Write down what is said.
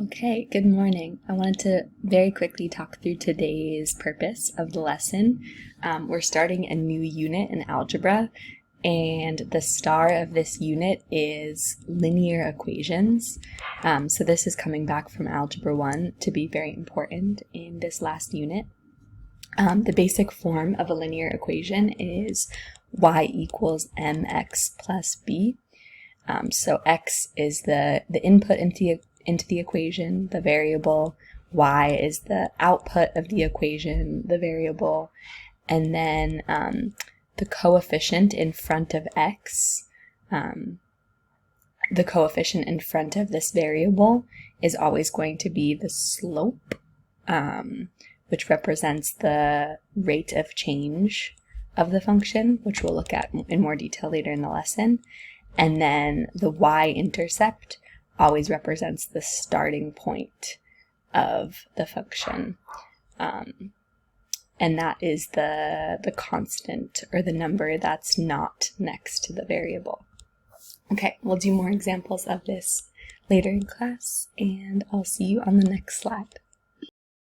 Okay, good morning. I wanted to very quickly talk through today's purpose of the lesson. We're starting a new unit in algebra, and the star of this unit is linear equations. So this is coming back from Algebra 1 to be very important in this last unit. The basic form of a linear equation is y equals mx plus b. So x is the input into the equation, the variable. Y is the output of the equation, the variable. And then the coefficient in front of x, the coefficient in front of this variable is always going to be the slope, which represents the rate of change of the function, which we'll look at in more detail later in the lesson. And then the y-intercept always represents the starting point of the function. And that is the constant, or the number that's not next to the variable. Okay, we'll do more examples of this later in class, and I'll see you on the next slide.